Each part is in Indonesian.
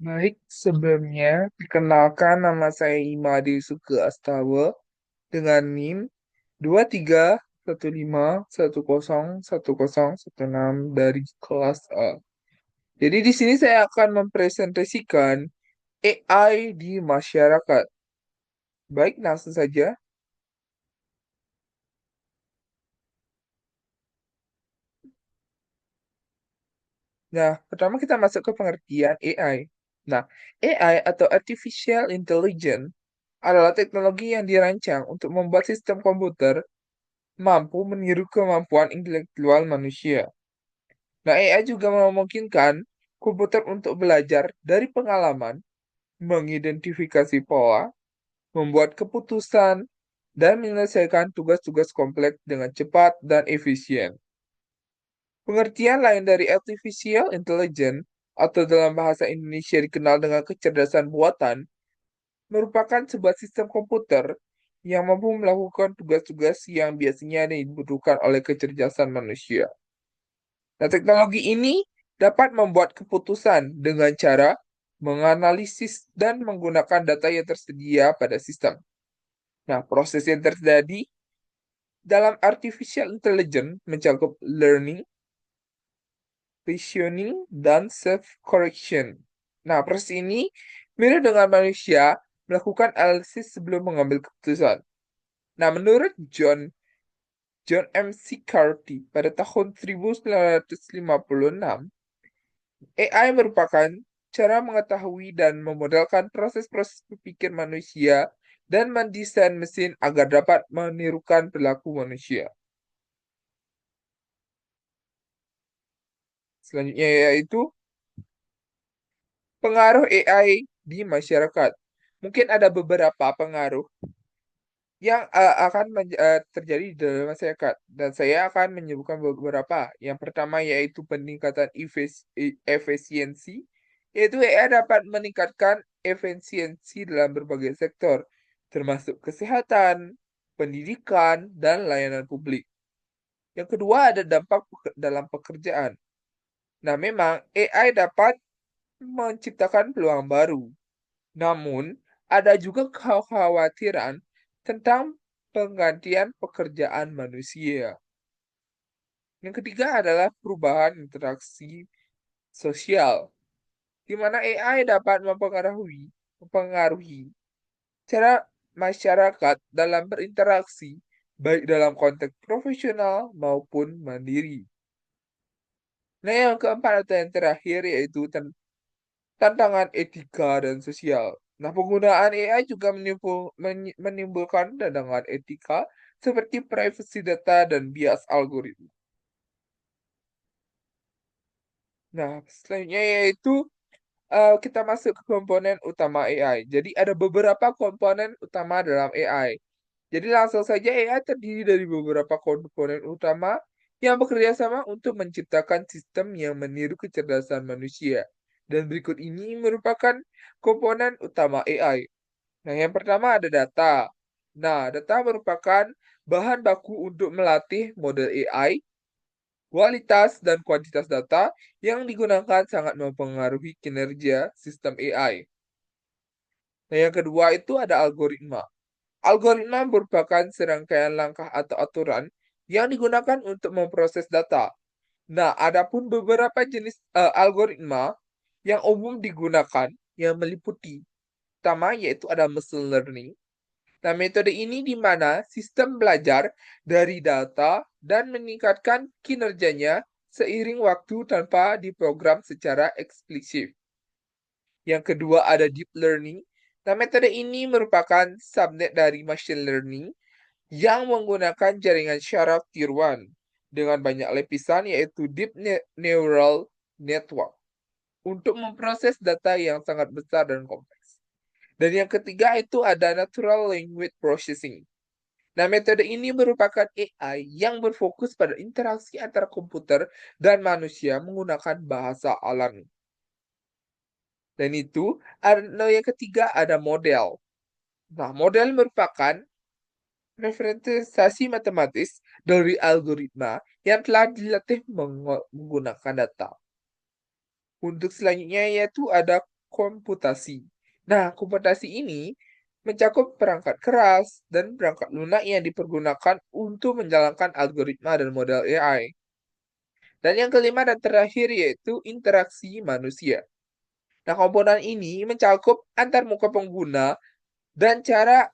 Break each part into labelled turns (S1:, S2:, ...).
S1: Baik, sebelumnya perkenalkan nama saya Imade Suke Astawa dengan NIM 2315101016 dari kelas A. Jadi di sini saya akan mempresentasikan AI di masyarakat. Baik, langsung saja. Nah, pertama kita masuk ke pengertian AI. Nah, AI atau Artificial Intelligence adalah teknologi yang dirancang untuk membuat sistem komputer mampu meniru kemampuan intelektual manusia. Nah, AI juga memungkinkan komputer untuk belajar dari pengalaman, mengidentifikasi pola, membuat keputusan, dan menyelesaikan tugas-tugas kompleks dengan cepat dan efisien. Pengertian lain dari artificial intelligence atau dalam bahasa Indonesia dikenal dengan kecerdasan buatan merupakan sebuah sistem komputer yang mampu melakukan tugas-tugas yang biasanya dibutuhkan oleh kecerdasan manusia. Nah, teknologi ini dapat membuat keputusan dengan cara menganalisis dan menggunakan data yang tersedia pada sistem. Nah, proses yang terjadi dalam artificial intelligence mencakup learning, reasoning, dan self-correction. Nah, proses ini mirip dengan manusia melakukan analisis sebelum mengambil keputusan. Nah, menurut John McCarthy pada tahun 1956, AI merupakan cara mengetahui dan memodelkan proses-proses berpikir manusia dan mendesain mesin agar dapat menirukan perilaku manusia. Selanjutnya yaitu pengaruh AI di masyarakat. Mungkin ada beberapa pengaruh yang akan terjadi di dalam masyarakat dan saya akan menyebutkan beberapa. Yang pertama yaitu peningkatan efisiensi, yaitu AI dapat meningkatkan efisiensi dalam berbagai sektor, termasuk kesehatan, pendidikan, dan layanan publik. Yang kedua ada dampak dalam pekerjaan. Nah, memang AI dapat menciptakan peluang baru, namun ada juga kekhawatiran tentang penggantian pekerjaan manusia. Yang ketiga adalah perubahan interaksi sosial, di mana AI dapat mempengaruhi cara masyarakat dalam berinteraksi, baik dalam konteks profesional maupun mandiri. Nah, yang keempat atau yang terakhir yaitu tantangan etika dan sosial. Nah, penggunaan AI juga menimbulkan tantangan etika seperti privacy data dan bias algoritma. Nah, selanjutnya yaitu kita masuk ke komponen utama AI. Jadi ada beberapa komponen utama dalam AI. Jadi langsung saja AI terdiri dari beberapa komponen utama yang bekerja sama untuk menciptakan sistem yang meniru kecerdasan manusia. Dan berikut ini merupakan komponen utama AI. Nah, yang pertama ada data. Nah, data merupakan bahan baku untuk melatih model AI. Kualitas dan kuantitas data yang digunakan sangat mempengaruhi kinerja sistem AI. Nah, yang kedua itu ada algoritma. Algoritma merupakan serangkaian langkah atau aturan yang digunakan untuk memproses data. Nah, adapun beberapa jenis algoritma yang umum digunakan yang meliputi pertama yaitu ada machine learning. Nah, metode ini di mana sistem belajar dari data dan meningkatkan kinerjanya seiring waktu tanpa diprogram secara eksplisit. Yang kedua ada deep learning. Nah, metode ini merupakan subnet dari machine learning yang menggunakan jaringan syaraf tiruan dengan banyak lapisan yaitu deep neural network untuk memproses data yang sangat besar dan kompleks. Dan yang ketiga itu ada natural language processing. Nah, metode ini merupakan AI yang berfokus pada interaksi antara komputer dan manusia menggunakan bahasa alami. Dan itu, yang ketiga ada model. Nah, model merupakan representasi matematis dari algoritma yang telah dilatih menggunakan data. Untuk selanjutnya yaitu ada komputasi. Nah, komputasi ini mencakup perangkat keras dan perangkat lunak yang dipergunakan untuk menjalankan algoritma dan model AI. Dan yang kelima dan terakhir yaitu interaksi manusia. Nah, komponen ini mencakup antar muka pengguna dan cara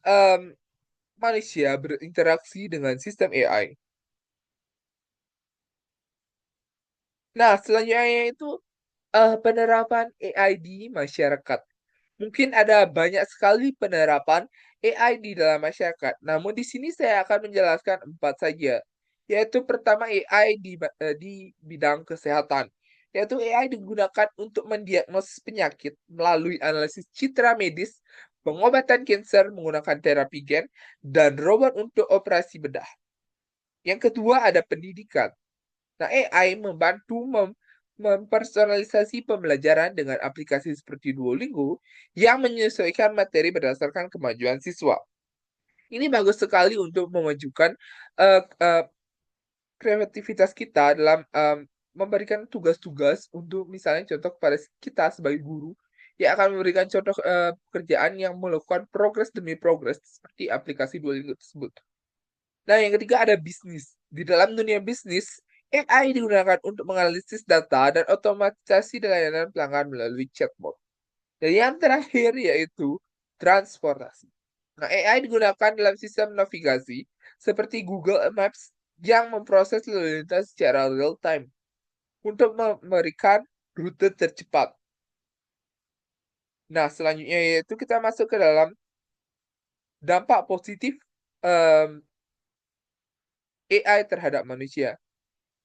S1: manusia berinteraksi dengan sistem AI. Nah, selanjutnya yaitu penerapan AI di masyarakat. Mungkin ada banyak sekali penerapan AI di dalam masyarakat. Namun di sini saya akan menjelaskan 4 saja. Yaitu pertama AI di bidang kesehatan. Yaitu AI digunakan untuk mendiagnosis penyakit melalui analisis citra medis, pengobatan kanker menggunakan terapi gen, dan robot untuk operasi bedah. Yang kedua ada pendidikan. Nah, AI membantu mempersonalisasi pembelajaran dengan aplikasi seperti Duolingo yang menyesuaikan materi berdasarkan kemajuan siswa. Ini bagus sekali untuk memajukan uh, uh, kreativitas kita dalam memberikan tugas-tugas untuk misalnya contoh kepada kita sebagai guru yang akan memberikan contoh pekerjaan yang melakukan progres demi progres seperti aplikasi Duolingo tersebut. Nah, yang ketiga ada bisnis. Di dalam dunia bisnis, AI digunakan untuk menganalisis data dan otomatisasi layanan pelanggan melalui chatbot. Dan yang terakhir yaitu transportasi. Nah, AI digunakan dalam sistem navigasi seperti Google Maps yang memproses lalu lintas secara real time untuk memberikan rute tercepat. Nah, selanjutnya yaitu kita masuk ke dalam dampak positif AI terhadap manusia.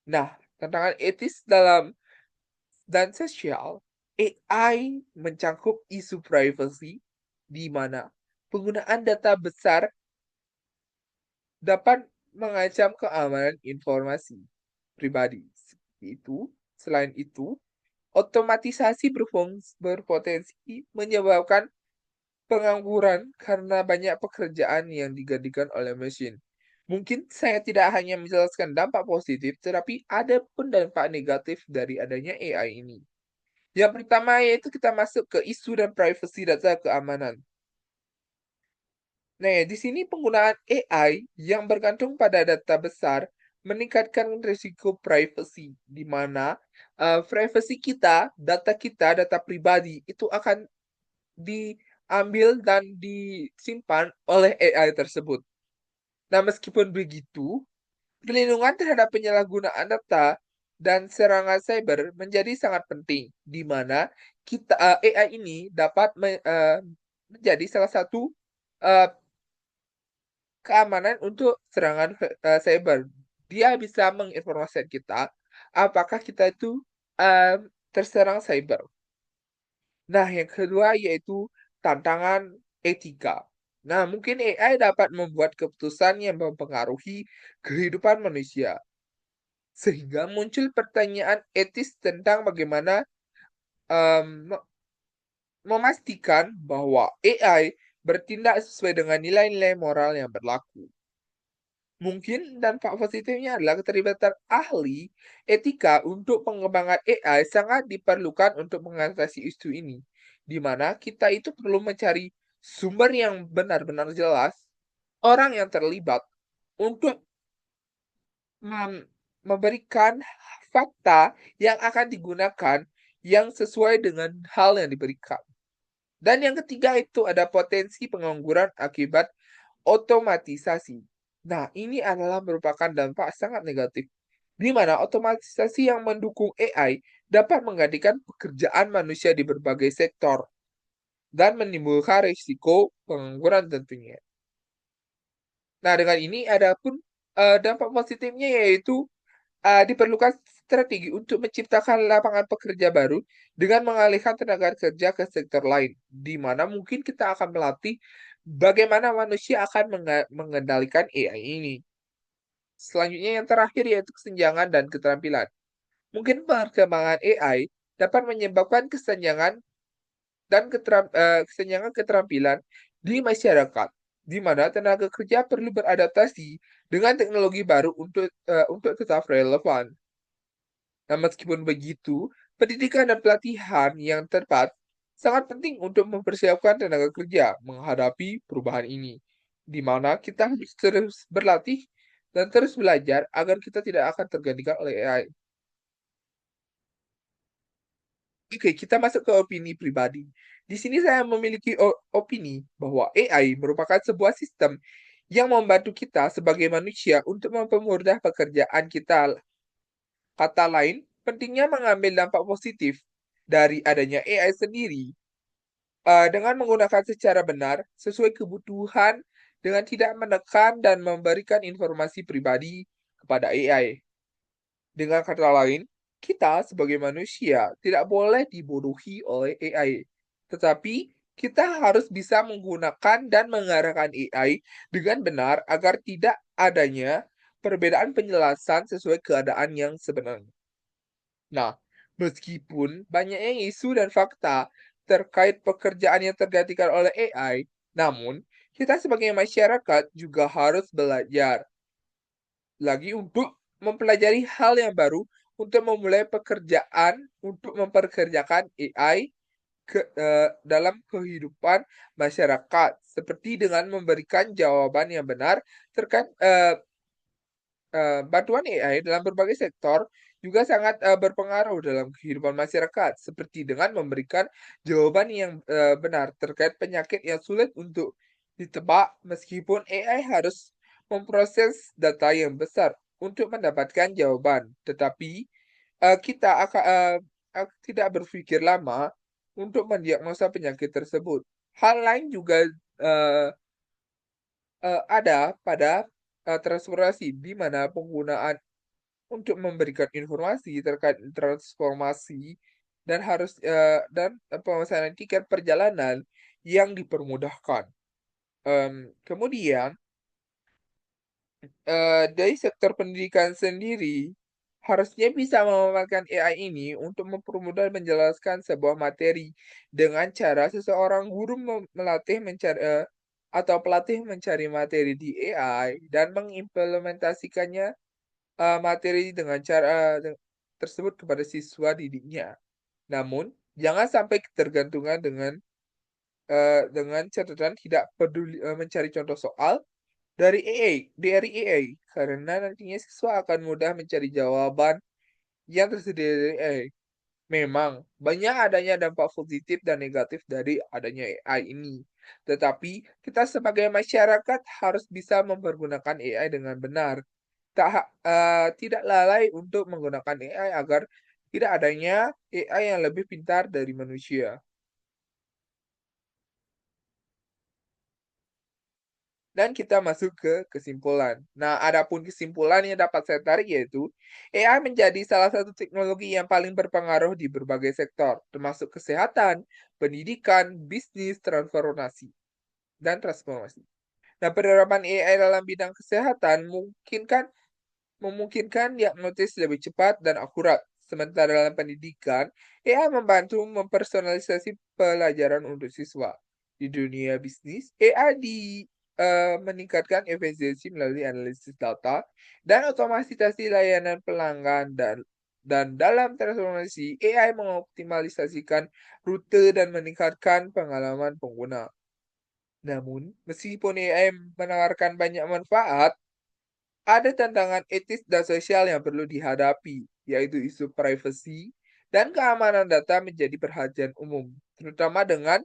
S1: Nah, tantangan etis dalam dan sosial, AI mencangkup isu privacy di mana penggunaan data besar dapat mengancam keamanan informasi pribadi. Selain itu, otomatisasi berpotensi menyebabkan pengangguran karena banyak pekerjaan yang digantikan oleh mesin. Mungkin saya tidak hanya menjelaskan dampak positif, tetapi ada pun dampak negatif dari adanya AI ini. Yang pertama yaitu kita masuk ke isu dan privacy data keamanan. Nah, di sini penggunaan AI yang bergantung pada data besar meningkatkan risiko privacy, di mana kita, data pribadi itu akan diambil dan disimpan oleh AI tersebut. Nah, meskipun begitu, perlindungan terhadap penyalahgunaan data dan serangan cyber menjadi sangat penting, di mana AI ini dapat menjadi salah satu eh, keamanan untuk serangan cyber. Dia bisa menginformasikan kita apakah kita itu eh, terserang cyber. Nah, yang kedua yaitu tantangan etika. Nah, mungkin AI dapat membuat keputusan yang mempengaruhi kehidupan manusia, sehingga muncul pertanyaan etis tentang bagaimana em, memastikan bahwa AI bertindak sesuai dengan nilai-nilai moral yang berlaku. Mungkin dampak positifnya adalah keterlibatan ahli etika untuk pengembangan AI sangat diperlukan untuk mengatasi isu ini, di mana kita itu perlu mencari sumber yang benar-benar jelas, orang yang terlibat, untuk memberikan fakta yang akan digunakan yang sesuai dengan hal yang diberikan. Dan yang ketiga itu ada potensi pengangguran akibat otomatisasi. Nah, ini adalah merupakan dampak sangat negatif, di mana otomatisasi yang mendukung AI dapat menggantikan pekerjaan manusia di berbagai sektor dan menimbulkan risiko pengangguran tentunya. Nah, dengan ini ada pun dampak positifnya yaitu diperlukan strategi untuk menciptakan lapangan pekerja baru dengan mengalihkan tenaga kerja ke sektor lain, di mana mungkin kita akan melatih bagaimana manusia akan mengendalikan AI ini. Selanjutnya yang terakhir yaitu kesenjangan dan keterampilan. Mungkin perkembangan AI dapat menyebabkan kesenjangan keterampilan di masyarakat, di mana tenaga kerja perlu beradaptasi dengan teknologi baru untuk tetap relevan. Nah, meskipun begitu, pendidikan dan pelatihan yang tepat sangat penting untuk mempersiapkan tenaga kerja menghadapi perubahan ini, di mana kita harus terus berlatih dan terus belajar agar kita tidak akan tergantikan oleh AI. Oke, kita masuk ke opini pribadi. Di sini saya memiliki opini bahwa AI merupakan sebuah sistem yang membantu kita sebagai manusia untuk mempermudah pekerjaan kita. Kata lain, pentingnya mengambil dampak positif dari adanya AI sendiri dengan menggunakan secara benar sesuai kebutuhan dengan tidak menekan dan memberikan informasi pribadi kepada AI. Dengan kata lain, kita sebagai manusia tidak boleh dibodohi oleh AI, tetapi kita harus bisa menggunakan dan mengarahkan AI dengan benar agar tidak adanya perbedaan penjelasan sesuai keadaan yang sebenarnya. Nah, meskipun banyaknya isu dan fakta terkait pekerjaan yang tergantikan oleh AI, namun kita sebagai masyarakat juga harus belajar lagi untuk mempelajari hal yang baru untuk memulai pekerjaan untuk memperkerjakan AI dalam kehidupan masyarakat, seperti dengan memberikan jawaban yang benar terkait bantuan AI dalam berbagai sektor juga sangat berpengaruh dalam kehidupan masyarakat, seperti dengan memberikan jawaban yang benar terkait penyakit yang sulit untuk ditebak, meskipun AI harus memproses data yang besar untuk mendapatkan jawaban. Tetapi kita akan tidak berpikir lama untuk mendiagnosa penyakit tersebut. Hal lain juga eh, ada pada transformasi di mana penggunaan untuk memberikan informasi terkait transformasi dan pemesanan tiket perjalanan yang dipermudahkan. Kemudian dari sektor pendidikan sendiri harusnya bisa memanfaatkan AI ini untuk mempermudah menjelaskan sebuah materi dengan cara seseorang guru melatih mencari atau pelatih mencari materi di AI dan mengimplementasikannya materi dengan cara tersebut kepada siswa didiknya. Namun, jangan sampai ketergantungan dengan catatan tidak peduli mencari contoh soal dari AI, karena nantinya siswa akan mudah mencari jawaban yang tersedia dari AI. Memang banyak adanya dampak positif dan negatif dari adanya AI ini. Tetapi kita sebagai masyarakat harus bisa mempergunakan AI dengan benar. Tidak lalai untuk menggunakan AI agar tidak adanya AI yang lebih pintar dari manusia. Dan kita masuk ke kesimpulan. Nah, adapun kesimpulan yang dapat saya tarik yaitu AI menjadi salah satu teknologi yang paling berpengaruh di berbagai sektor, termasuk kesehatan, pendidikan, bisnis, transformasi. Nah, penerapan AI dalam bidang kesehatan memungkinkan diagnosis lebih cepat dan akurat. Sementara dalam pendidikan, AI membantu mempersonalisasi pelajaran untuk siswa. Di dunia bisnis, meningkatkan efisiensi melalui analisis data dan otomatisasi layanan pelanggan dan dalam transformasi, AI mengoptimalisasikan rute dan meningkatkan pengalaman pengguna. Namun, meskipun AI menawarkan banyak manfaat, ada tantangan etis dan sosial yang perlu dihadapi, yaitu isu privasi dan keamanan data menjadi perhatian umum, terutama dengan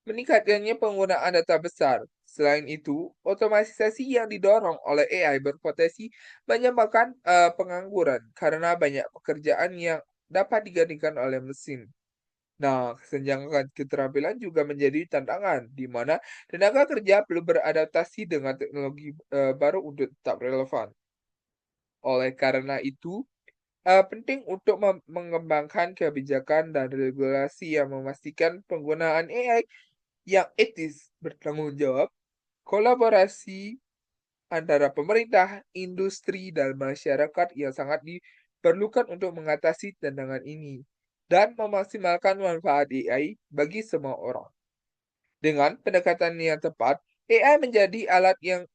S1: meningkatkannya penggunaan data besar. Selain itu, otomatisasi yang didorong oleh AI berpotensi menyebabkan pengangguran karena banyak pekerjaan yang dapat digantikan oleh mesin. Nah, kesenjangan keterampilan juga menjadi tantangan, di mana tenaga kerja perlu beradaptasi dengan teknologi baru untuk tetap relevan. Oleh karena itu, penting untuk mengembangkan kebijakan dan regulasi yang memastikan penggunaan AI yang etis, bertanggung jawab, kolaborasi antara pemerintah, industri, dan masyarakat yang sangat diperlukan untuk mengatasi tantangan ini dan memaksimalkan manfaat AI bagi semua orang. Dengan pendekatan yang tepat, AI menjadi alat yang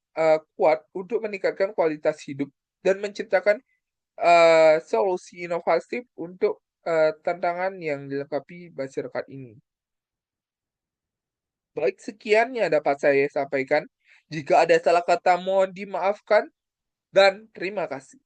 S1: kuat untuk meningkatkan kualitas hidup dan menciptakan solusi inovatif untuk tantangan yang dilengkapi masyarakat ini. Baik, sekian yang dapat saya sampaikan. Jika ada salah kata, mohon dimaafkan, dan terima kasih.